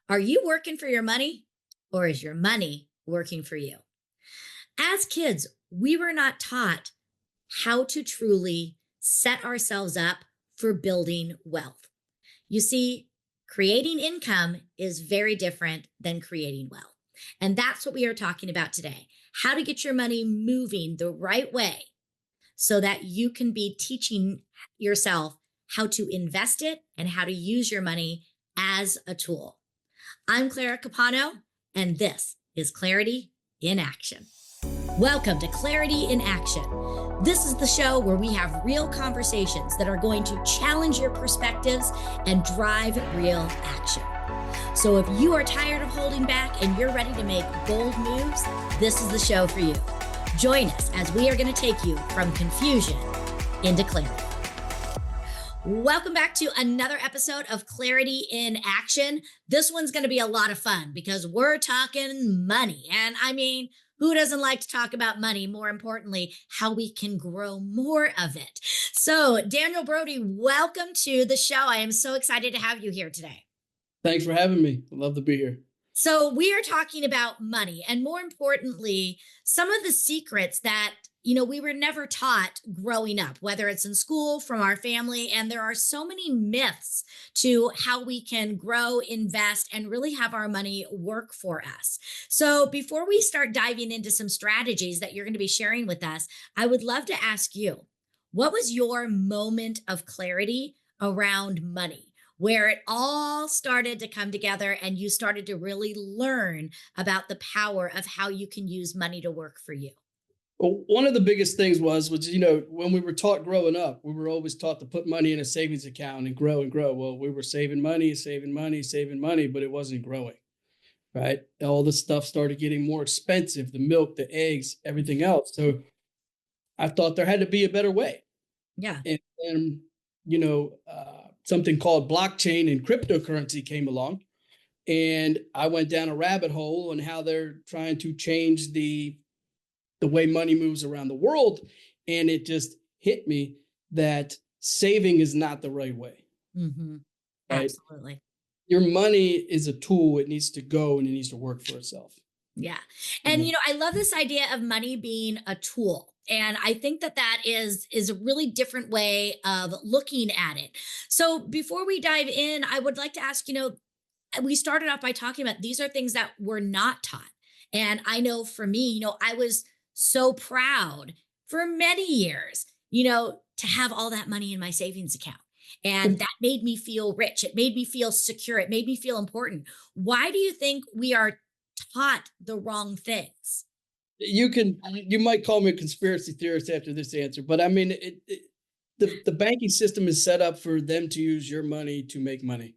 Are you working for your money or is your money working for you? As kids, we were not taught how to truly set ourselves up for building wealth. You see, creating income is very different than creating wealth. And that's what we are talking about today. How to get your money moving the right way so that you can be teaching yourself how to invest it and how to use your money as a tool. I'm Clara Capano, and this is Clarity in Action. Welcome to Clarity in Action. This is the show where we have real conversations that are going to challenge your perspectives and drive real action. So if you are tired of holding back and you're ready to make bold moves, this is the show for you. Join us as we are going to take you from confusion into clarity. Welcome back to another episode of Clarity in Action. This one's going to be a lot of fun because we're talking money. And I mean, who doesn't like to talk about money? More importantly, how we can grow more of it. So, Daniel Brody, welcome to the show. I am so excited to have you here today. Thanks for having me. I'd love to be here. So we are talking about money and more importantly, some of the secrets that, we were never taught growing up, whether it's in school, from our family. And there are so many myths to how we can grow, invest, and really have our money work for us. So before we start diving into some strategies that you're going to be sharing with us, I would love to ask you, what was your moment of clarity around money, where it all started to come together and you started to really learn about the power of how you can use money to work for you? Well, one of the biggest things was, when we were taught growing up, we were always taught to put money in a savings account and grow and grow. Well, we were saving money, but it wasn't growing, right? All the stuff started getting more expensive, the milk, the eggs, everything else. So I thought there had to be a better way. Yeah. And something called blockchain and cryptocurrency came along. And I went down a rabbit hole on how they're trying to change the way money moves around the world. And it just hit me that saving is not the right way. Mm-hmm. Right? Absolutely. Your money is a tool. It needs to go and it needs to work for itself. Yeah. And, I love this idea of money being a tool. And I think that is a really different way of looking at it. So before we dive in, I would like to ask, we started off by talking about these are things that were not taught. And I know for me, I was so proud for many years, to have all that money in my savings account. And that made me feel rich. It made me feel secure. It made me feel important. Why do you think we are taught the wrong things? You might call me a conspiracy theorist after this answer, but I mean, the banking system is set up for them to use your money to make money.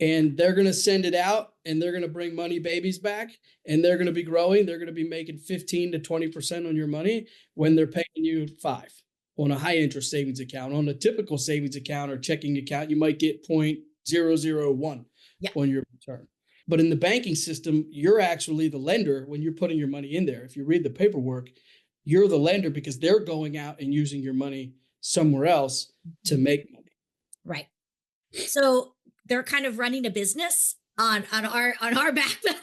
And they're going to send it out and they're going to bring money babies back and they're going to be growing. They're going to be making 15 to 20% on your money when they're paying you 5 on a high interest savings account. On a typical savings account or checking account, you might get 0.001 on your return. But in the banking system, you're actually the lender when you're putting your money in there. If you read the paperwork, you're the lender because they're going out and using your money somewhere else to make money. Right. So they're kind of running a business on our backbone.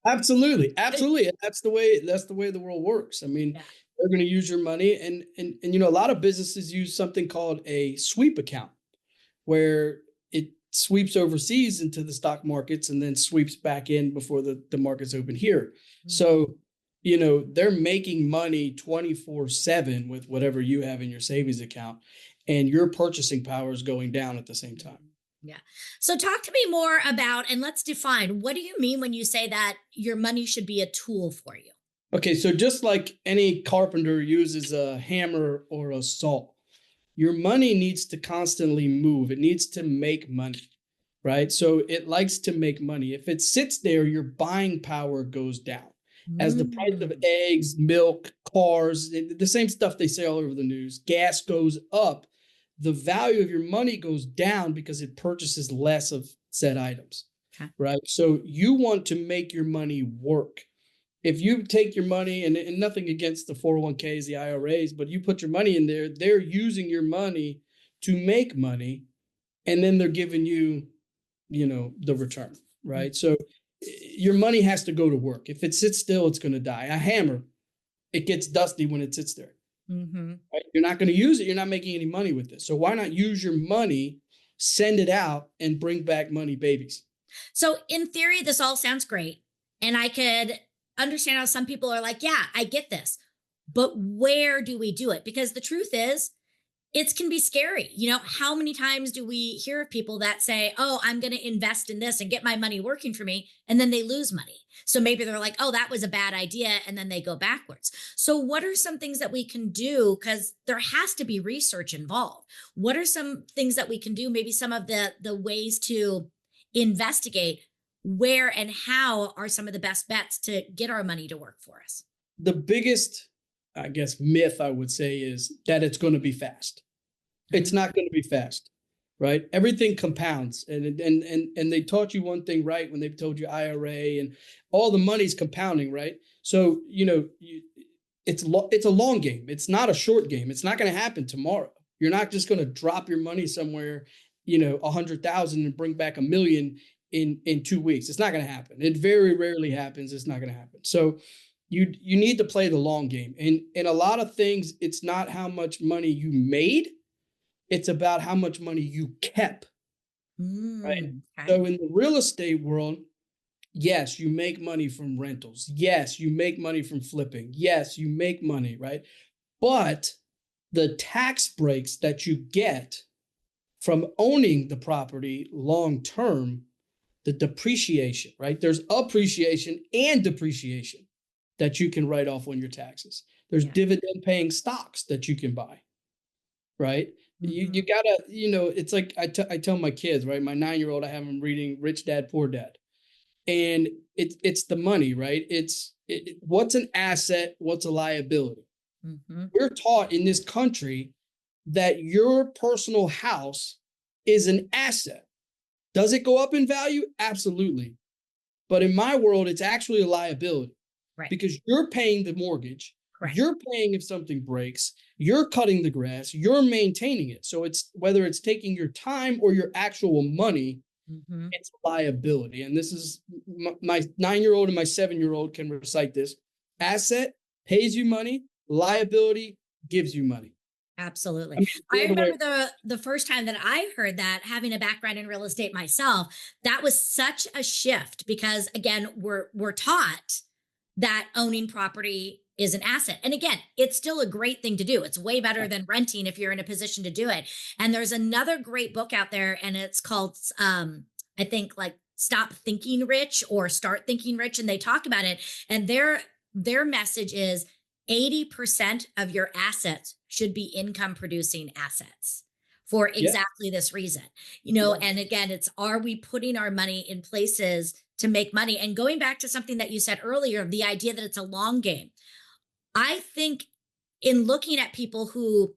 Absolutely. And that's the way the world works. I mean, they're going to use your money and a lot of businesses use something called a sweep account where it sweeps overseas into the stock markets and then sweeps back in before the markets open here. Mm-hmm. So, they're making money 24/7 with whatever you have in your savings account and your purchasing power is going down at the same time. Yeah. So talk to me more about, and let's define, what do you mean when you say that your money should be a tool for you? Okay. So just like any carpenter uses a hammer or a saw, your money needs to constantly move. It needs to make money, right? So it likes to make money. If it sits there, your buying power goes down. As the price of eggs, milk, cars, the same stuff they say all over the news, gas goes up, the value of your money goes down because it purchases less of said items, right? So you want to make your money work. If you take your money, and nothing against the 401ks, the IRAs, but you put your money in there, they're using your money to make money, and then they're giving you the return, right? So your money has to go to work. If it sits still, it's going to die. A hammer, it gets dusty when it sits there. Mm-hmm. Right? You're not going to use it. You're not making any money with it. So why not use your money, send it out, and bring back money babies? So in theory, this all sounds great. And I could understand how some people are like, yeah, I get this. But where do we do it? Because the truth is, it can be scary. How many times do we hear of people that say, oh, I'm going to invest in this and get my money working for me, and then they lose money? So maybe they're like, oh, that was a bad idea, and then they go backwards. So what are some things that we can do? Because there has to be research involved. What are some things that we can do? Maybe some of the ways to investigate where and how are some of the best bets to get our money to work for us? The biggest, I guess, myth I would say is that it's going to be fast. It's not going to be fast, right? Everything compounds, and they taught you one thing right when they told you IRA and all the money's compounding, right? So it's a long game. It's not a short game. It's not going to happen tomorrow. You're not just going to drop your money somewhere, 100,000 and bring back $1 million in 2 weeks. It's not going to happen. It very rarely happens. It's not going to happen. So you need to play the long game, and a lot of things. It's not how much money you made. It's about how much money you kept, right? Okay. So in the real estate world, yes, you make money from rentals. Yes, you make money from flipping. Yes, you make money, right? But the tax breaks that you get from owning the property long term, the depreciation, right? There's appreciation and depreciation that you can write off on your taxes. There's dividend paying stocks that you can buy, right? You gotta, it's like I tell my kids, right? My 9-year-old, I have him reading Rich Dad, Poor Dad. And it's the money, right? What's an asset? What's a liability? We're taught in this country that your personal house is an asset. Does it go up in value? Absolutely. But in my world, it's actually a liability, Right. because you're paying the mortgage. Correct. You're paying if something breaks, you're cutting the grass, you're maintaining it. So it's whether it's taking your time or your actual money, it's a liability. And this is my 9-year-old and my 7-year-old can recite this. Asset pays you money, liability gives you money. Absolutely. I remember the first time that I heard that, having a background in real estate myself, that was such a shift because again, we're taught that owning property is an asset. And again, it's still a great thing to do. It's way better than renting if you're in a position to do it. And there's another great book out there, and it's called I think like Stop Thinking Rich or Start Thinking Rich, and they talk about it, and their message is 80% of your assets should be income producing assets for exactly this reason. And again, are we putting our money in places to make money? And going back to something that you said earlier, the idea that it's a long game. I think in looking at people who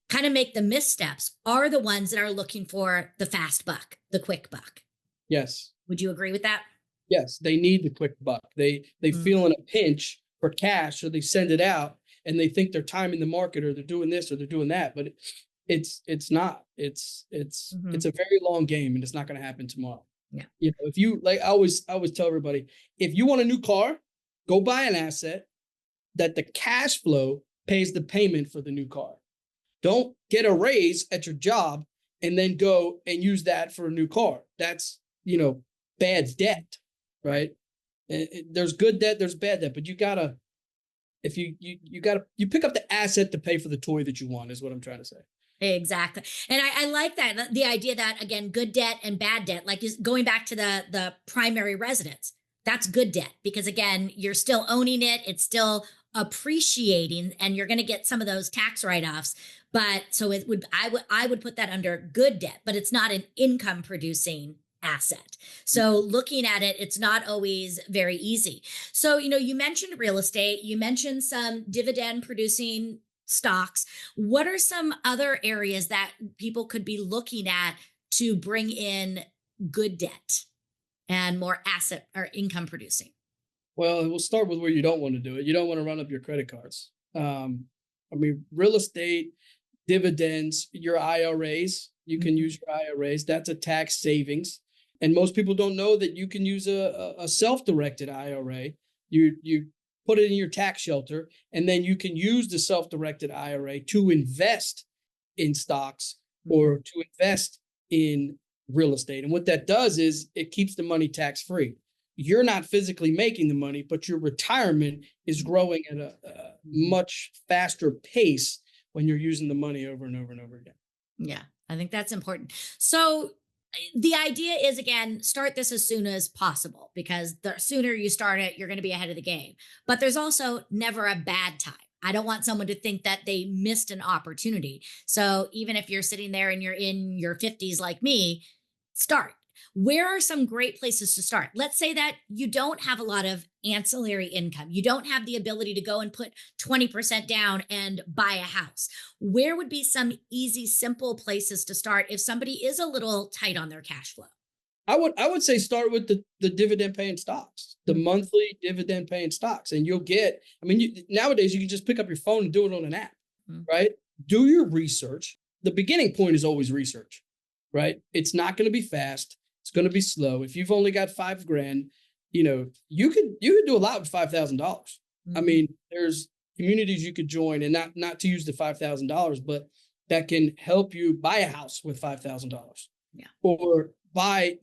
kind of make the missteps are the ones that are looking for the fast buck, the quick buck. Yes. Would you agree with that? Yes, they need the quick buck. They feel in a pinch for cash, so they send it out, and they think they're timing the market, or they're doing this or they're doing that, but it's not. It's a very long game, and it's not going to happen tomorrow. Yeah. If you like, I always tell everybody, if you want a new car, go buy an asset that the cash flow pays the payment for the new car. Don't get a raise at your job and then go and use that for a new car. That's bad debt, right? There's good debt, there's bad debt, but you gotta pick up the asset to pay for the toy that you want, is what I'm trying to say. Exactly. And I like that. The idea that, again, good debt and bad debt, like is going back to the primary residence, that's good debt because again, you're still owning it. It's still appreciating and you're going to get some of those tax write-offs. But so I would put that under good debt, but it's not an income producing asset. So looking at it, it's not always very easy. So, you mentioned real estate, you mentioned some dividend producing stocks. What are some other areas that people could be looking at to bring in good debt and more asset or income producing? Well, we'll start with where you don't want to do it. You don't want to run up your credit cards. Real estate, dividends, your IRAs, you can use your IRAs. That's a tax savings. And most people don't know that you can use a self-directed IRA. You put it in your tax shelter, and then you can use the self-directed IRA to invest in stocks or to invest in real estate. And what that does is it keeps the money tax-free. You're not physically making the money, but your retirement is growing at a much faster pace when you're using the money over and over and over again. Yeah, I think that's important. So the idea is, again, start this as soon as possible, because the sooner you start it, you're going to be ahead of the game. But there's also never a bad time. I don't want someone to think that they missed an opportunity. So even if you're sitting there and you're in your 50s like me, start. Where are some great places to start? Let's say that you don't have a lot of ancillary income. You don't have the ability to go and put 20% down and buy a house. Where would be some easy, simple places to start if somebody is a little tight on their cash flow? I would say start with the dividend paying stocks, the monthly dividend paying stocks, and you'll get. I mean, nowadays you can just pick up your phone and do it on an app, right? Do your research. The beginning point is always research, right? It's not going to be fast. It's going to be slow. If you've only got $5,000, you could do a lot with $5,000. I mean, there's communities you could join, and not to use the $5,000, but that can help you buy a house with $5,000. Yeah. Or buy,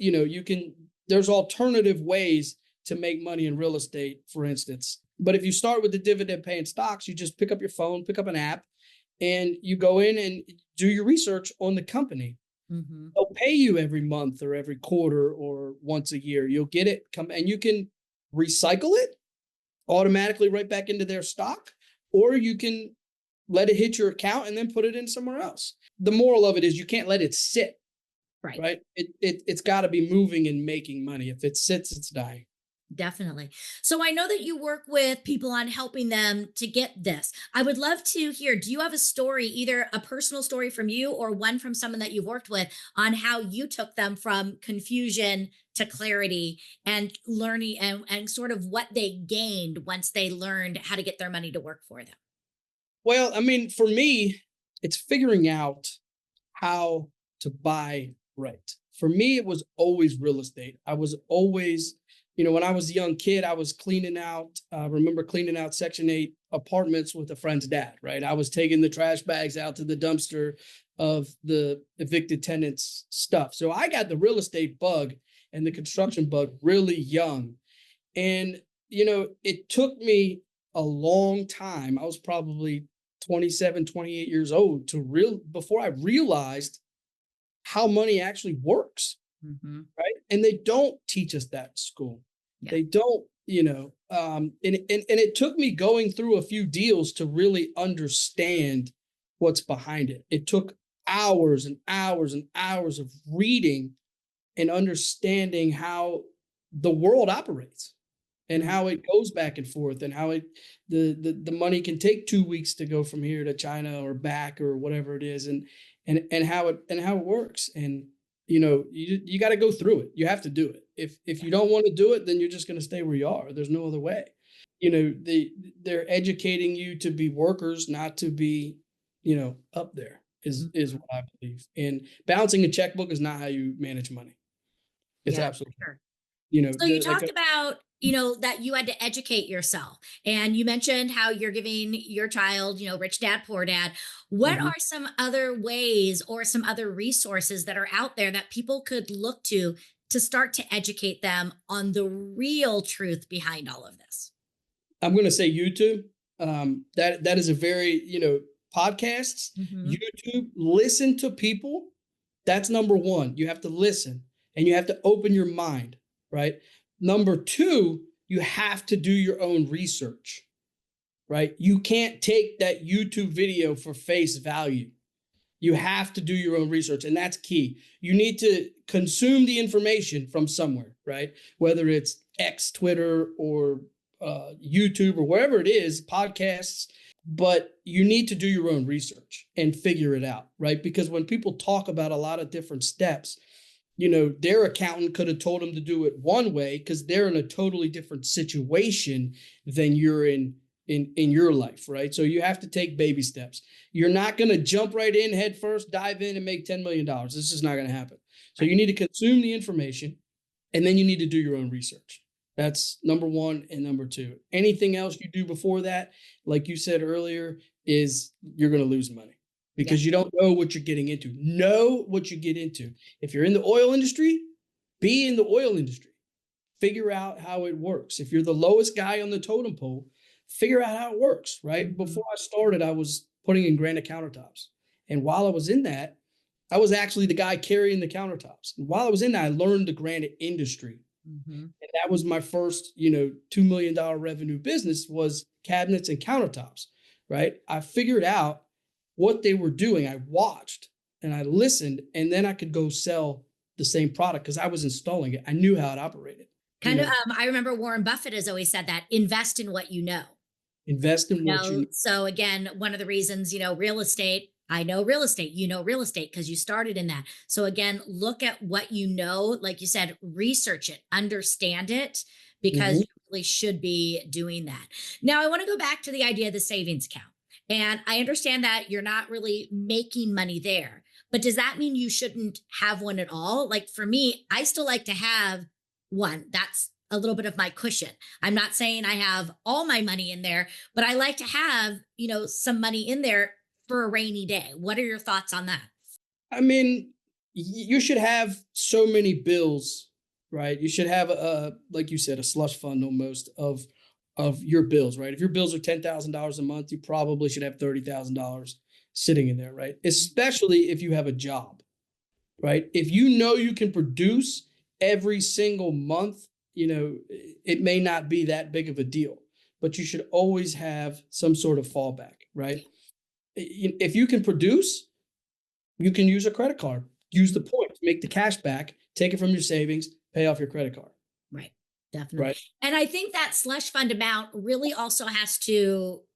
there's alternative ways to make money in real estate, for instance. But if you start with the dividend paying stocks, you just pick up your phone, pick up an app, and you go in and do your research on the company. They'll pay you every month or every quarter or once a year. You'll get it and you can recycle it automatically right back into their stock, or you can let it hit your account and then put it in somewhere else. The moral of it is you can't let it sit. Right. It's got to be moving and making money. If it sits, it's dying. Definitely. So I know that you work with people on helping them to get this. I would love to hear, do you have a story, either a personal story from you or one from someone that you've worked with, on how you took them from confusion to clarity and learning, and sort of what they gained once they learned how to get their money to work for them? Well, I mean, for me, it's figuring out how to buy right. For me, it was always real estate. I was always, when I was a young kid, I was remember cleaning out Section 8 apartments with a friend's dad, right? I was taking the trash bags out to the dumpster of the evicted tenants' stuff. So I got the real estate bug and the construction bug really young. And, it took me a long time. I was probably 27, 28 years old before I realized how money actually works, right? And they don't teach us that in school. Yeah. They don't, and it took me going through a few deals to really understand what's behind it. It took hours and hours and hours of reading and understanding how the world operates and how it goes back and forth, and how the money can take 2 weeks to go from here to China or back or whatever it is, and how it works. And you got to go through it. You have to do it. If you don't want to do it, then you're just going to stay where you are. There's no other way. They're educating you to be workers, not to be up there, is what I believe. And balancing a checkbook is not how you manage money. It's absolutely sure. So you talked about, that you had to educate yourself, and you mentioned how you're giving your child, rich dad, poor dad. What are some other ways or some other resources that are out there that people could look to start to educate them on the real truth behind all of this? I'm going to say YouTube. That is a very, podcasts, YouTube, listen to people. That's number one. You have to listen and you have to open your mind, right? Number two, you have to do your own research, right? You can't take that YouTube video for face value. You have to do your own research, and that's key. You need to consume the information from somewhere, right? Whether it's X, Twitter, or YouTube, or wherever it is, podcasts, but you need to do your own research and figure it out, right? Because when people talk about a lot of different steps, their accountant could have told them to do it one way because they're in a totally different situation than you're in your life, right? So you have to take baby steps. You're not going to jump right in head first, dive in and make $10 million. This is not going to happen. So you need to consume the information. And then you need to do your own research. That's number one and number two. Anything else you do before that, like you said earlier, is you're going to lose money Yeah. because you don't know what you're getting into. Know what you get into. If you're in the oil industry, be in the oil industry. Figure out how it works. If you're the lowest guy on the totem pole, figure out how it works, right? Mhm. Before I started, I was putting in granite countertops. And while I was in that, I was actually the guy carrying the countertops. And while I was in that, I learned the granite industry. Mhm. And that was my first, $2 million revenue business was cabinets and countertops, right? I figured out what they were doing. I watched and I listened, and then I could go sell the same product because I was installing it. I knew how it operated. Kind of, I remember Warren Buffett has always said that invest in what you know. Invest in what you know. So again, one of the reasons, real estate, I know real estate, real estate because you started in that. So again, look at what you know, like you said, research it, understand it, because Mhm. you really should be doing that. Now, I want to go back to the idea of the savings account. And I understand that you're not really making money there, but does that mean you shouldn't have one at all? Like for me, I still like to have one. That's a little bit of my cushion. I'm not saying I have all my money in there, but I like to have, some money in there for a rainy day. What are your thoughts on that? I mean, you should have so many bills, right? You should have like you said, a slush fund almost of your bills, right? If your bills are $10,000 a month, you probably should have $30,000 sitting in there, right? Especially if you have a job, right? If you know you can produce every single month, it may not be that big of a deal, but you should always have some sort of fallback, right? If you can produce, you can use a credit card, use the points, make the cash back, take it from your savings, pay off your credit card, Right. Definitely. right? And I think that slush fund amount really also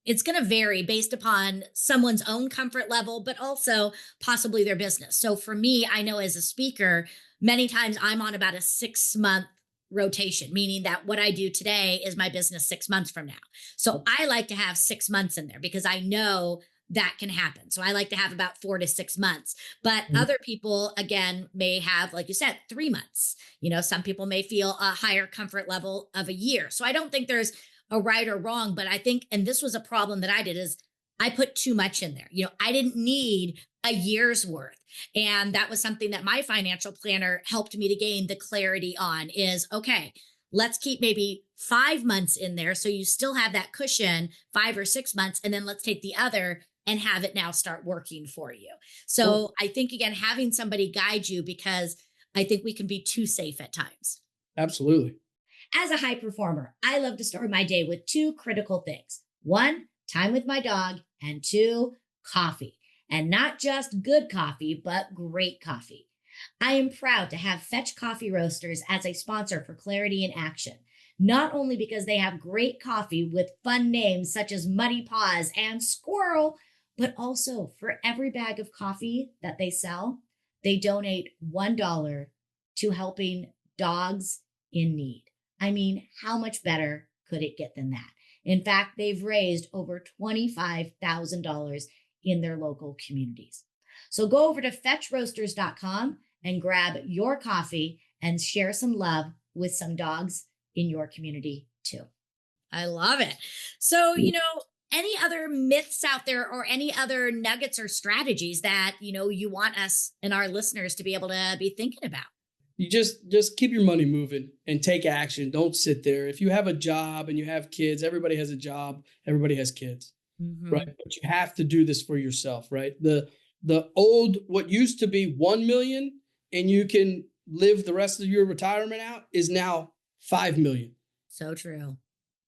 it's going to vary based upon someone's own comfort level, but also possibly their business. So for me, I know as a speaker, many times I'm on about a 6 month rotation, meaning that what I do today is my business 6 months from now. So I like to have 6 months in there because I know that can happen. So I like to have about 4 to 6 months. But Mhm. other people, again, may have, like you said, 3 months. Some people may feel a higher comfort level of a year. So I don't think there's a right or wrong, but I think, and this was a problem that I did, is I put too much in there. I didn't need a year's worth. And that was something that my financial planner helped me to gain the clarity on is okay, let's keep maybe 5 months in there. So you still have that cushion, 5 or 6 months, and then let's take the other and have it now start working for you. Sure. So I think, again, having somebody guide you, because I think we can be too safe at times. Absolutely. As a high performer, I love to start my day with two critical things. One, time with my dog, and two, coffee. And not just good coffee, but great coffee. I am proud to have Fetch Coffee Roasters as a sponsor for Clarity in Action, not only because they have great coffee with fun names such as Muddy Paws and Squirrel, but also for every bag of coffee that they sell, they donate $1 to helping dogs in need. I mean, how much better could it get than that? In fact, they've raised over $25,000 in their local communities. So go over to fetchroasters.com and grab your coffee and share some love with some dogs in your community too. I love it. So, any other myths out there or any other nuggets or strategies that, you want us and our listeners to be able to be thinking about? You just keep your money moving and take action. Don't sit there. If you have a job and you have kids, everybody has a job, everybody has kids, right? Mm-hmm. But you have to do this for yourself, right? The old what used to be 1 million and you can live the rest of your retirement out is now 5 million, So true.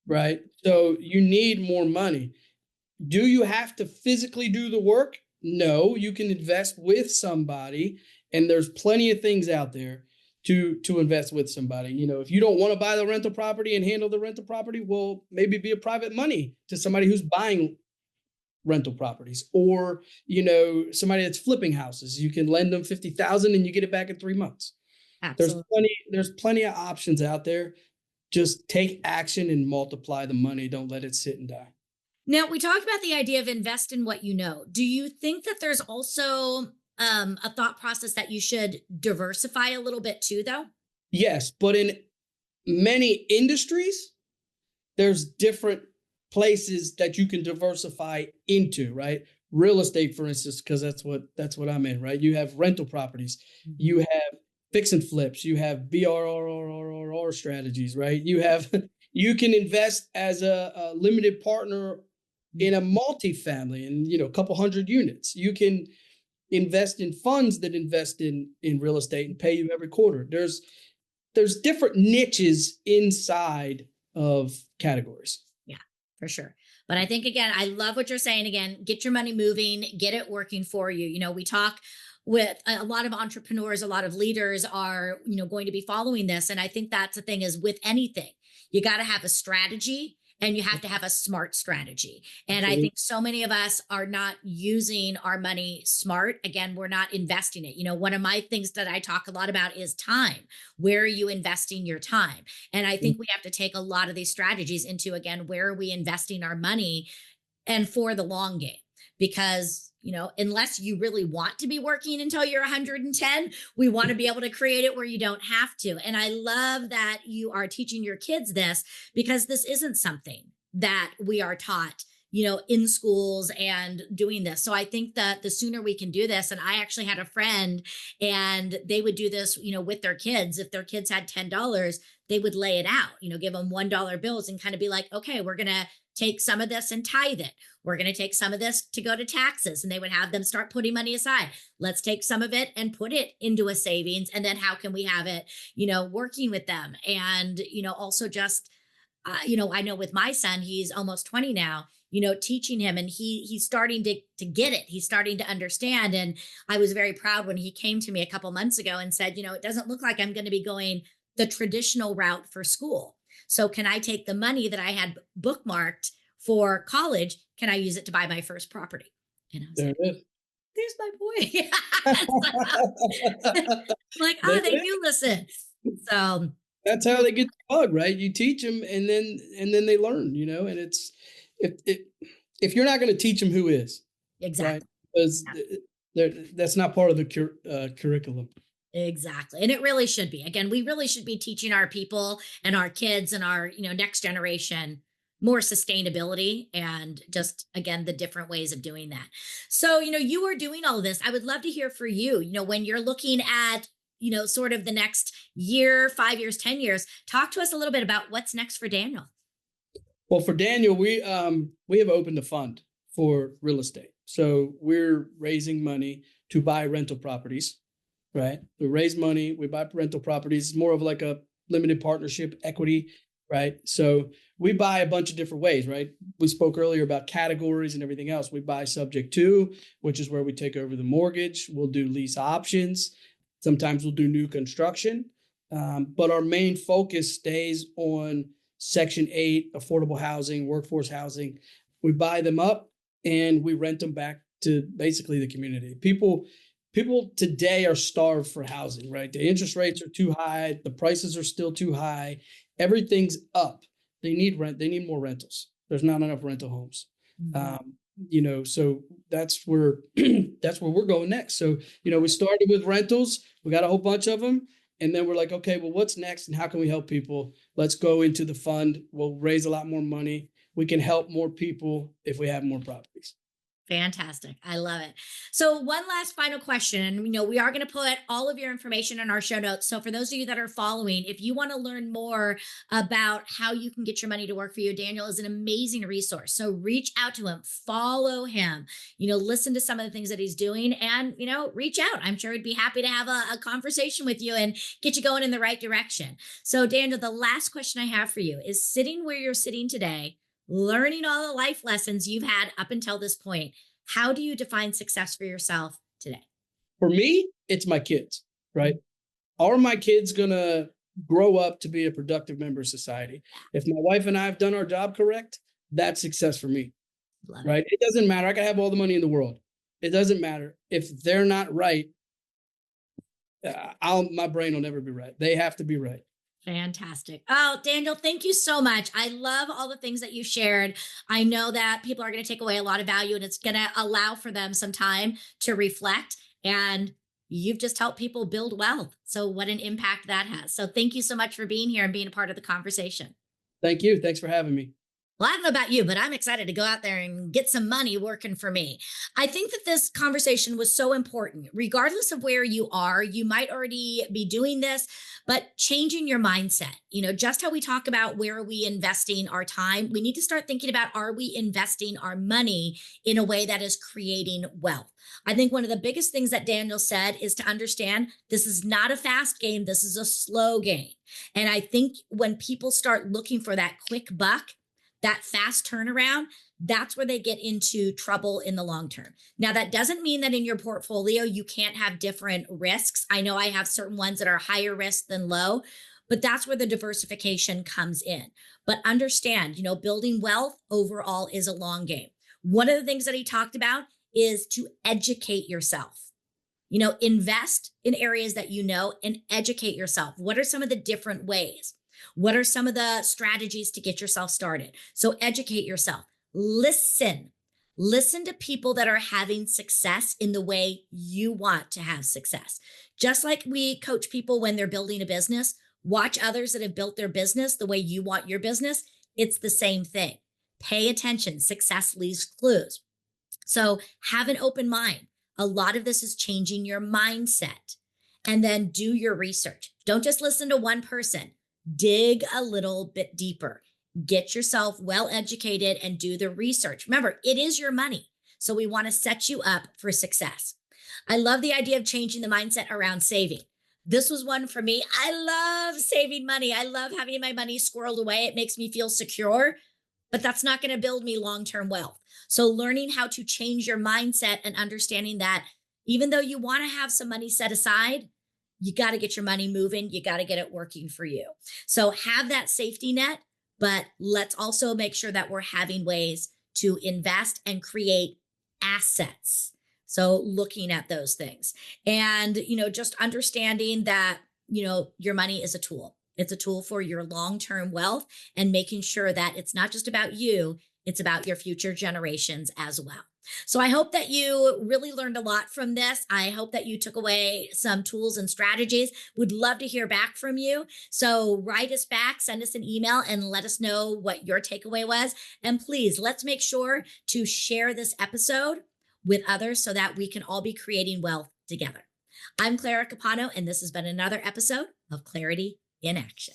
right? So you need more money. Do you have to physically do the work? No, you can invest with somebody, and there's plenty of things out there to invest with somebody. If you don't want to buy the rental property and handle the rental property, well, maybe be a private money to somebody who's buying rental properties, or somebody that's flipping houses. You can lend them 50,000 and you get it back in 3 months. There's Absolutely. plenty of options out there. Just take action and multiply the money. Don't let it sit and die. Now, we talked about the idea of invest in what you know. Do you think that there's also a thought process that you should diversify a little bit too, though? Yes, but in many industries, there's different places that you can diversify into, right? Real estate, for instance, because that's what I'm in, right? You have rental properties, Mhm. you have fix and flips, you have BRRRR strategies, right? You have you can invest as a limited partner in a multifamily and a couple hundred units. You can invest in funds that invest in real estate and pay you every quarter. There's different niches inside of categories. Yeah, for sure. But I think, again, I love what you're saying. Again, get your money moving, get it working for you. We talk with a lot of entrepreneurs, a lot of leaders are, going to be following this. And I think that's the thing is with anything, you got to have a strategy and you have to have a smart strategy. And I Absolutely. think so many of us are not using our money smart. Again, we're not investing it. One of my things that I talk a lot about is time. Where are you investing your time? And I think we have to take a lot of these strategies into, again, where are we investing our money and for the long game? Because, unless you really want to be working until you're 110, we want to be able to create it where you don't have to. And I love that you are teaching your kids this because this isn't something that we are taught in schools and doing this. So I think that the sooner we can do this, and I actually had a friend and they would do this, with their kids. If their kids had $10, they would lay it out, give them $1 bills and kind of be like, okay, we're going to take some of this and tithe it. We're going to take some of this to go to taxes. And they would have them start putting money aside. Let's take some of it and put it into a savings. And then how can we have it, working with them? And, also just, I know with my son, he's almost 20 now, teaching him and he's starting to get it. He's starting to understand. And I was very proud when he came to me a couple months ago and said, it doesn't look like I'm going to be going the traditional route for school. So can I take the money that I had bookmarked for college? Can I use it to buy my first property? And I was There like, it there's my boy. is. Like, There oh, they it do is. listen. So That's how they get the bug, right? You teach them, and then they learn. And it's if if you're not going to teach them, who is, right? exactly. Because that's not part of the curriculum. Exactly. And it really should be. Again, we really should be teaching our people and our kids and our, next generation more sustainability and just again the different ways of doing that. So, you are doing all of this. I would love to hear for you, when you're looking at, sort of the next year, 5 years, 10 years, talk to us a little bit about what's next for Daniel. Well, for Daniel, we have opened a fund for real estate. So we're raising money to buy rental properties, right? We raise money, we buy rental properties. It's more of like a limited partnership equity, right? So we buy a bunch of different ways, right? We spoke earlier about categories and everything else. We buy subject to, which is where we take over the mortgage. We'll do lease options. Sometimes we'll do new construction. But our main focus stays on Section 8, affordable housing, workforce housing. We buy them up and we rent them back to basically the community. People today are starved for housing, right? The interest rates are too high, the prices are still too high, everything's up. They need rent, they need more rentals. There's not enough rental homes. Mhm. So that's where that's where we're going next. So, we started with rentals, we got a whole bunch of them. And then we're like, okay, well, what's next and how can we help people? Let's go into the fund. We'll raise a lot more money. We can help more people if we have more properties. Fantastic. I love it. So, one last final question. And, we are going to put all of your information in our show notes. So, for those of you that are following, if you want to learn more about how you can get your money to work for you, Daniel is an amazing resource. So, reach out to him, follow him, listen to some of the things that he's doing and, reach out. I'm sure he'd be happy to have a conversation with you and get you going in the right direction. So, Daniel, the last question I have for you is sitting where you're sitting today, learning all the life lessons you've had up until this point. How do you define success for yourself today? For me, it's my kids, right? Are my kids going to grow up to be a productive member of society? If my wife and I have done our job correct, that's success for me, Love it. right? It doesn't matter. I can have all the money in the world. It doesn't matter. If they're not right, my brain will never be right. They have to be right. Fantastic. Oh, Daniel, thank you so much. I love all the things that you shared. I know that people are going to take away a lot of value and it's going to allow for them some time to reflect and you've just helped people build wealth. So what an impact that has. So thank you so much for being here and being a part of the conversation. Thank you. Thanks for having me. Well, I don't know about you, but I'm excited to go out there and get some money working for me. I think that this conversation was so important. Regardless of where you are, you might already be doing this, but changing your mindset, just how we talk about where are we investing our time, we need to start thinking about, are we investing our money in a way that is creating wealth? I think one of the biggest things that Daniel said is to understand this is not a fast game. This is a slow game. And I think when people start looking for that quick buck, that fast turnaround, that's where they get into trouble in the long term. Now, that doesn't mean that in your portfolio, you can't have different risks. I know I have certain ones that are higher risk than low, but that's where the diversification comes in. But understand, building wealth overall is a long game. One of the things that he talked about is to educate yourself. Invest in areas that and educate yourself. What are some of the different ways? What are some of the strategies to get yourself started? So educate yourself. Listen to people that are having success in the way you want to have success. Just like we coach people when they're building a business, watch others that have built their business the way you want your business. It's the same thing. Pay attention. Success leaves clues. So have an open mind. A lot of this is changing your mindset, and then do your research. Don't just listen to one person. Dig a little bit deeper. Get yourself well educated and do the research. Remember, it is your money. So we want to set you up for success. I love the idea of changing the mindset around saving. This was one for me. I love saving money. I love having my money squirreled away. It makes me feel secure, but that's not going to build me long-term wealth. So learning how to change your mindset and understanding that even though you want to have some money set aside, you got to get your money moving. You got to get it working for you. So have that safety net, but let's also make sure that we're having ways to invest and create assets. So looking at those things and, just understanding that, your money is a tool. It's a tool for your long-term wealth and making sure that it's not just about you, it's about your future generations as well. So I hope that you really learned a lot from this. I hope that you took away some tools and strategies. Would love to hear back from you. So write us back, send us an email, and let us know what your takeaway was. And please, let's make sure to share this episode with others so that we can all be creating wealth together. I'm Clara Capano, and this has been another episode of Clarity in Action.